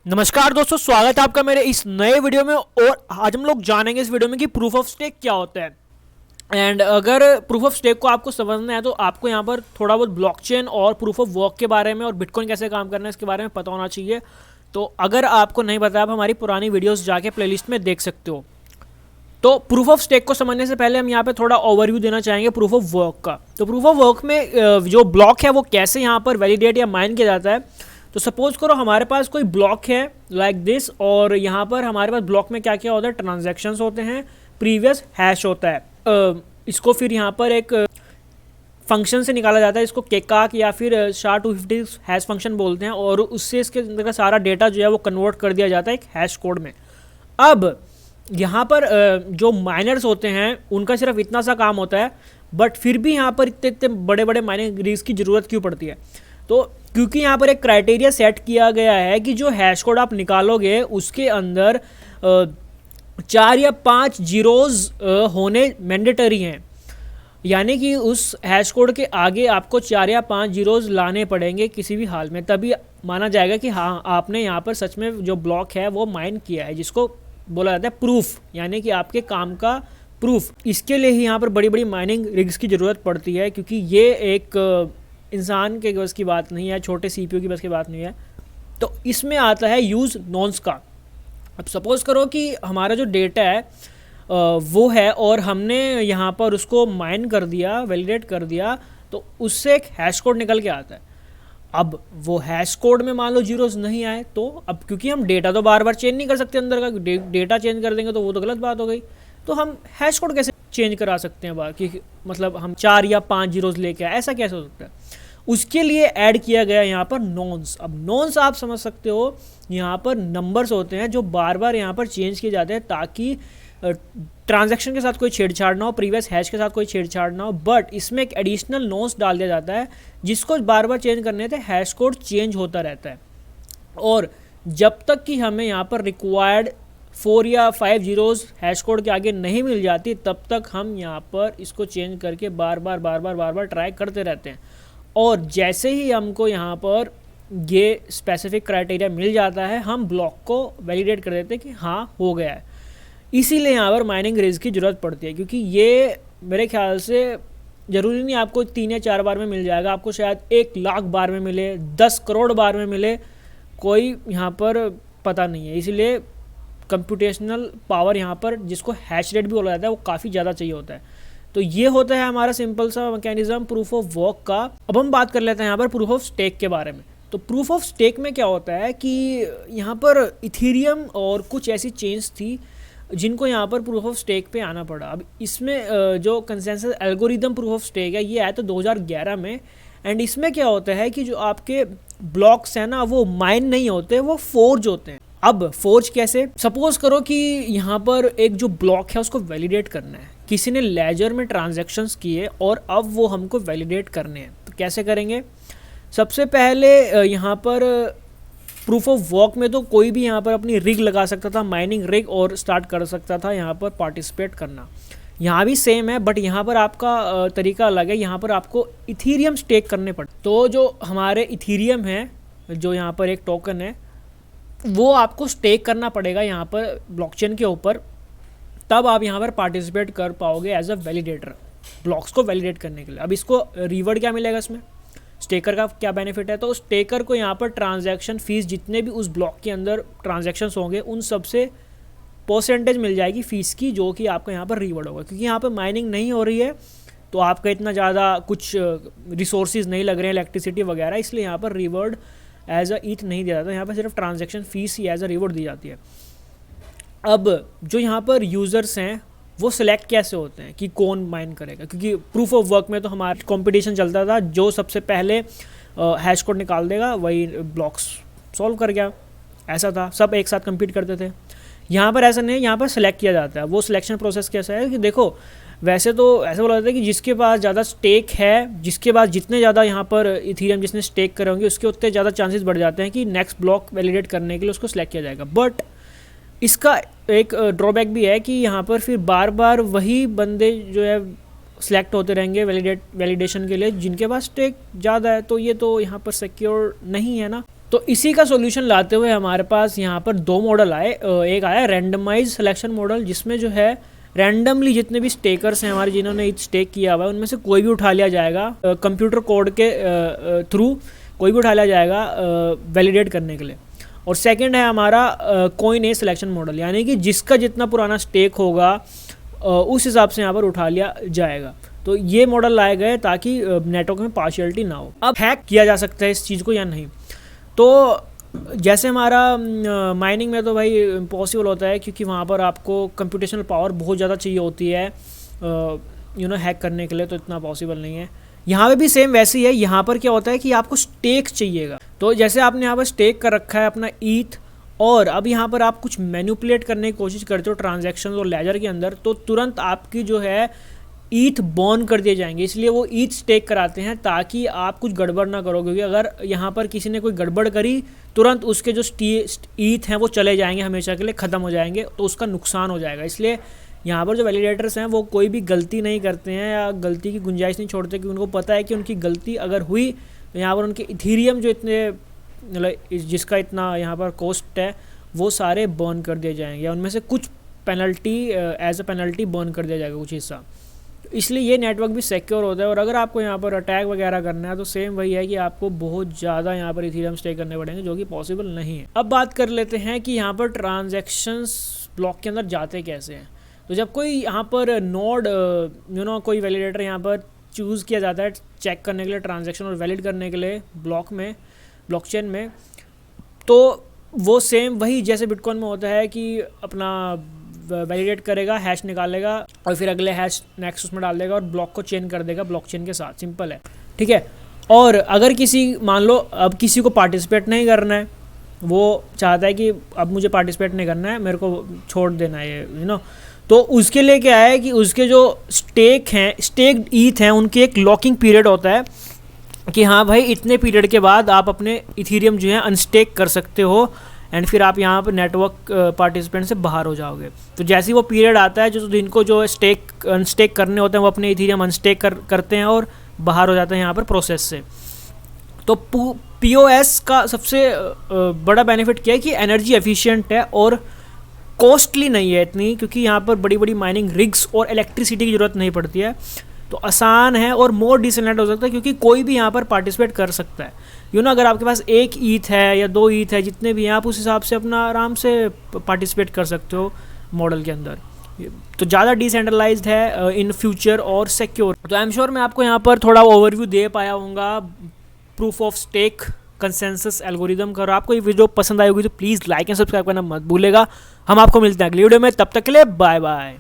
नमस्कार दोस्तों, स्वागत है आपका मेरे इस नए वीडियो में। और आज हम लोग जानेंगे इस वीडियो में कि प्रूफ ऑफ स्टेक क्या होता है। एंड अगर प्रूफ ऑफ स्टेक को आपको समझना है तो आपको यहाँ पर थोड़ा बहुत ब्लॉकचेन और प्रूफ ऑफ वर्क के बारे में और बिटकॉइन कैसे काम करना है इसके बारे में पता होना चाहिए। तो अगर आपको नहीं पता, आप हमारी पुरानी वीडियोज़ जाके प्लेलिस्ट में देख सकते हो। तो प्रूफ ऑफ स्टेक को समझने से पहले हम यहाँ पे थोड़ा ओवरव्यू देना चाहेंगे प्रूफ ऑफ वर्क का। तो प्रूफ ऑफ वर्क में जो ब्लॉक है वो कैसे यहाँ पर वैलिडेट या माइन किया जाता है। तो सपोज करो हमारे पास कोई ब्लॉक है लाइक दिस, और यहाँ पर हमारे पास ब्लॉक में क्या क्या होता है, ट्रांजैक्शंस होते हैं, प्रीवियस हैश होता है। इसको फिर यहाँ पर एक फंक्शन से निकाला जाता है, इसको केकाक या फिर SHA-256 हैश फंक्शन बोलते हैं, और उससे इसके अंदर का सारा डेटा जो है वो कन्वर्ट कर दिया जाता है एक हैश कोड में। अब यहाँ पर जो माइनर्स होते हैं उनका सिर्फ इतना सा काम होता है, बट फिर भी यहाँ पर इतने इतने बड़े बड़े माइनिंग रिग्स की ज़रूरत क्यों पड़ती है? तो क्योंकि यहाँ पर एक क्राइटेरिया सेट किया गया है कि जो हैश कोड आप निकालोगे उसके अंदर 4 या 5 जीरोज़ होने मैंडेटरी हैं। यानी कि उस हैश कोड के आगे आपको 4 या 5 जीरोज़ लाने पड़ेंगे किसी भी हाल में, तभी माना जाएगा कि हाँ आपने यहाँ पर सच में जो ब्लॉक है वो माइन किया है, जिसको बोला जाता है प्रूफ, यानी कि आपके काम का प्रूफ। इसके लिए ही यहाँ पर बड़ी बड़ी माइनिंग रिग्स की ज़रूरत पड़ती है, क्योंकि ये एक इंसान के बस की बात नहीं है, छोटे CPU की बस की बात नहीं है। तो इसमें आता है यूज़ नॉन्स का। अब सपोज़ करो कि हमारा जो डेटा है वो है और हमने यहाँ पर उसको माइन कर दिया, वैलिडेट कर दिया, तो उससे एक हैश कोड निकल के आता है। अब वो हैश कोड में मान लो जीरोज़ नहीं आए, तो अब क्योंकि हम डेटा तो बार बार चेंज नहीं कर सकते, अंदर का डेटा चेंज कर देंगे तो वो तो गलत बात हो गई। तो हम हैश कोड कैसे चेंज करा सकते हैं बार कि मतलब हम 4 या 5 जीरोज़ लेके आए, ऐसा कैसे हो सकता है? उसके लिए ऐड किया गया यहाँ पर नॉन्स। अब नॉन्स आप समझ सकते हो, यहाँ पर नंबर्स होते हैं जो बार बार यहाँ पर चेंज किए जाते हैं ताकि ट्रांजैक्शन के साथ कोई छेड़छाड़ ना हो, प्रीवियस हैश के साथ कोई छेड़छाड़ ना हो। बट इसमें एक एडिशनल नॉन्स डाल दिया जाता है जिसको बार बार चेंज करने से हैश कोड चेंज होता रहता है, और जब तक कि हमें यहाँ पर रिक्वायर्ड 4 या 5 जीरोज़ हैश कोड के आगे नहीं मिल जाती, तब तक हम यहाँ पर इसको चेंज करके बार बार ट्राई करते रहते हैं। और जैसे ही हमको यहाँ पर ये स्पेसिफिक क्राइटेरिया मिल जाता है, हम ब्लॉक को वैलिडेट कर देते हैं कि हाँ हो गया है। इसीलिए यहाँ पर माइनिंग रिग्स की ज़रूरत पड़ती है, क्योंकि ये मेरे ख्याल से ज़रूरी नहीं आपको 3 या 4 बार में मिल जाएगा, आपको शायद 1 लाख बार में मिले, 10 करोड़ बार में मिले, कोई यहाँ पर पता नहीं है। इसीलिए कंप्यूटेशनल पावर यहाँ पर, जिसको हैश रेट भी बोला जाता है, वो काफ़ी ज़्यादा चाहिए होता है। तो ये होता है हमारा सिंपल सा मैकेनिज्म प्रूफ ऑफ वर्क का। अब हम बात कर लेते हैं यहाँ पर प्रूफ ऑफ स्टेक के बारे में। तो प्रूफ ऑफ स्टेक में क्या होता है कि यहाँ पर इथेरियम और कुछ ऐसी चेन्स थी जिनको यहाँ पर प्रूफ ऑफ स्टेक पे आना पड़ा। अब इसमें जो consensus algorithm proof of stake है ये आया तो 2011 में। एंड इसमें क्या होता है कि जो आपके ब्लॉक्स हैं ना वो माइन नहीं होते, वो फोर्ज होते हैं। अब फोर्ज कैसे? सपोज करो कि यहाँ पर एक जो ब्लॉक है उसको वैलिडेट करना है, किसी ने लेजर में ट्रांजैक्शंस किए और अब वो हमको वैलिडेट करने हैं। तो कैसे करेंगे? सबसे पहले यहाँ पर प्रूफ ऑफ वर्क में तो कोई भी यहाँ पर अपनी रिग लगा सकता था, माइनिंग रिग, और स्टार्ट कर सकता था यहाँ पर पार्टिसिपेट करना। यहाँ भी सेम है, बट यहाँ पर आपका तरीका अलग है। यहाँ पर आपको इथेरियम स्टेक करने पड़े। तो जो हमारे इथेरियम है, जो यहाँ पर एक टोकन है, वो आपको स्टेक करना पड़ेगा यहाँ पर ब्लॉकचेन के ऊपर, तब आप यहाँ पर पार्टिसिपेट कर पाओगे एज अ वैलिडेटर ब्लॉक्स को वैलिडेट करने के लिए। अब इसको रिवॉर्ड क्या मिलेगा इसमें? स्टेकर का क्या बेनिफिट है? तो स्टेकर को यहाँ पर ट्रांजैक्शन फीस, जितने भी उस ब्लॉक के अंदर ट्रांजैक्शंस होंगे उन सब से परसेंटेज मिल जाएगी फीस की, जो कि आपको यहाँ पर रिवॉर्ड होगा। क्योंकि यहाँ पर माइनिंग नहीं हो रही है तो आपका इतना ज़्यादा कुछ रिसोर्सेज नहीं लग रहे हैं, इलेक्ट्रिसिटी वगैरह, इसलिए यहाँ पर रिवॉर्ड एज अ ईथ नहीं दिया जाता। यहाँ पर सिर्फ ट्रांजैक्शन फीस ही एज अ रिवॉर्ड दी जाती है। अब जो यहाँ पर यूज़र्स हैं वो सिलेक्ट कैसे होते हैं कि कौन माइन करेगा? क्योंकि प्रूफ ऑफ वर्क में तो हमारा कंपटीशन चलता था, जो सबसे पहले हैश कोड निकाल देगा वही ब्लॉक्स सॉल्व कर गया, ऐसा था, सब एक साथ कम्पीट करते थे। यहाँ पर ऐसा नहीं है, यहाँ पर सिलेक्ट किया जाता है। वो सिलेक्शन प्रोसेस कैसा है कि देखो, वैसे तो ऐसा बोला जाता है कि जिसके पास ज़्यादा स्टेक है, जिसके पास जितने ज़्यादा यहाँ पर इथेरियम जिसने स्टेक करे होंगे उसके उतने ज़्यादा चांसेस बढ़ जाते हैं कि नेक्स्ट ब्लॉक वैलिडेट करने के लिए उसको सिलेक्ट किया जाएगा। बट इसका एक ड्रॉबैक भी है कि यहाँ पर फिर बार बार वही बंदे जो है सिलेक्ट होते रहेंगे वैलिडेशन के लिए जिनके पास स्टेक ज़्यादा है, तो ये तो यहाँ पर सिक्योर नहीं है ना। तो इसी का सॉल्यूशन लाते हुए हमारे पास यहाँ पर दो मॉडल आए। एक आया रैंडमाइज सिलेक्शन मॉडल, जिसमें जो है रैंडमली जितने भी स्टेकर्स हैं हमारे जिन्होंने स्टेक किया हुआ है उनमें से कोई भी उठा लिया जाएगा, कंप्यूटर कोड के थ्रू कोई भी उठा लिया जाएगा वैलिडेट करने के लिए। और सेकंड है हमारा कॉइन ए सिलेक्शन मॉडल, यानी कि जिसका जितना पुराना स्टेक होगा उस हिसाब से यहाँ पर उठा लिया जाएगा। तो ये मॉडल लाए गए ताकि नेटवर्क में पार्शियलिटी ना हो। अब हैक किया जा सकता है इस चीज़ को या नहीं, तो जैसे हमारा माइनिंग में तो भाई इम्पॉसिबल होता है, क्योंकि वहाँ पर आपको कंप्यूटेशनल पावर बहुत ज़्यादा चाहिए होती है हैक करने के लिए, तो इतना पॉसिबल नहीं है। यहाँ पे भी सेम वैसे ही है। यहाँ पर क्या होता है कि आपको स्टेक चाहिएगा, तो जैसे आपने यहाँ पर स्टेक कर रखा है अपना ईथ, और अब यहाँ पर आप कुछ मैनिपुलेट करने की कोशिश करते हो ट्रांजैक्शन और लेजर के अंदर, तो तुरंत आपकी जो है ईथ बॉर्न कर दिए जाएंगे। इसलिए वो ईथ स्टेक कराते हैं ताकि आप कुछ गड़बड़ ना करो, क्योंकि अगर यहाँ पर किसी ने कोई गड़बड़ करी तुरंत उसके जो ईथ हैं वो चले जाएंगे, हमेशा के लिए ख़त्म हो जाएंगे, तो उसका नुकसान हो जाएगा। इसलिए यहाँ पर जो वैलिडेटर्स हैं वो कोई भी गलती नहीं करते हैं या गलती की गुंजाइश नहीं छोड़ते, कि उनको पता है कि उनकी गलती अगर हुई तो यहाँ पर उनके इथीरियम जो इतने मतलब जिसका इतना यहाँ पर कॉस्ट है वो सारे बर्न कर दिए जाएंगे, उनमें से कुछ penalty as a penalty burn कर दिया जाएगा कुछ हिस्सा। इसलिए ये नेटवर्क भी सिक्योर होता है। और अगर आपको यहाँ पर अटैक वगैरह करना है तो सेम वही है कि आपको बहुत ज़्यादा यहाँ पर इथीरियम स्टेक करने पड़ेंगे, जो कि पॉसिबल नहीं है। अब बात कर लेते हैं कि यहाँ पर ट्रांजैक्शंस ब्लॉक के अंदर जाते कैसे हैं। तो जब कोई यहाँ पर नोड कोई वैलिडेटर यहाँ पर चूज़ किया जाता है चेक करने के लिए ट्रांजैक्शन और वैलिड करने के लिए ब्लॉकचेन में, तो वो सेम वही जैसे बिटकॉइन में होता है कि अपना वैलिडेट करेगा, हैश निकालेगा और फिर अगले हैश नेक्स्ट उसमें डाल देगा और ब्लॉक को चेन कर देगा ब्लॉकचेन के साथ। सिंपल है, ठीक है। और अगर किसी मान लो अब किसी को पार्टिसिपेट नहीं करना है, वो चाहता है कि अब मुझे पार्टिसिपेट नहीं करना है, मेरे को छोड़ देना है तो उसके लिए क्या है कि उसके जो स्टेक्ड ईथ हैं उनके एक लॉकिंग पीरियड होता है कि हाँ भाई इतने पीरियड के बाद आप अपने इथीरियम जो है अनस्टेक कर सकते हो, एंड फिर आप यहाँ पर नेटवर्क पार्टिसिपेंट से बाहर हो जाओगे। तो जैसे ही वो पीरियड आता है जो जिनको जो अनस्टेक करने होते हैं वो अपने इथीरियम अनस्टेक करते हैं और बाहर हो जाते हैं यहाँ पर प्रोसेस से। तो POS का सबसे बड़ा बेनिफिट क्या है कि एनर्जी एफिशिएंट है और कॉस्टली नहीं है इतनी, क्योंकि यहाँ पर बड़ी बड़ी माइनिंग रिग्स और इलेक्ट्रिसिटी की ज़रूरत नहीं पड़ती है। तो आसान है और मोर डिसेंट्रलाइज्ड हो सकता है, क्योंकि कोई भी यहाँ पर पार्टिसिपेट कर सकता है। अगर आपके पास एक ईथ है या 2 ईथ है, जितने भी हैं आप उस हिसाब से अपना आराम से पार्टिसिपेट कर सकते हो मॉडल के अंदर। तो ज़्यादा डिसेंट्रलाइज्ड है इन फ्यूचर और सिक्योर। तो आई एम श्योर मैं आपको यहाँ पर थोड़ा ओवरव्यू दे पाया हूँगा proof of stake consensus algorithm का। और आपको ये वीडियो पसंद आई होगी तो प्लीज़ लाइक एंड सब्सक्राइब करना मत भूलेगा। हम आपको मिलते हैं अगली वीडियो में, तब तक के लिए बाय बाय।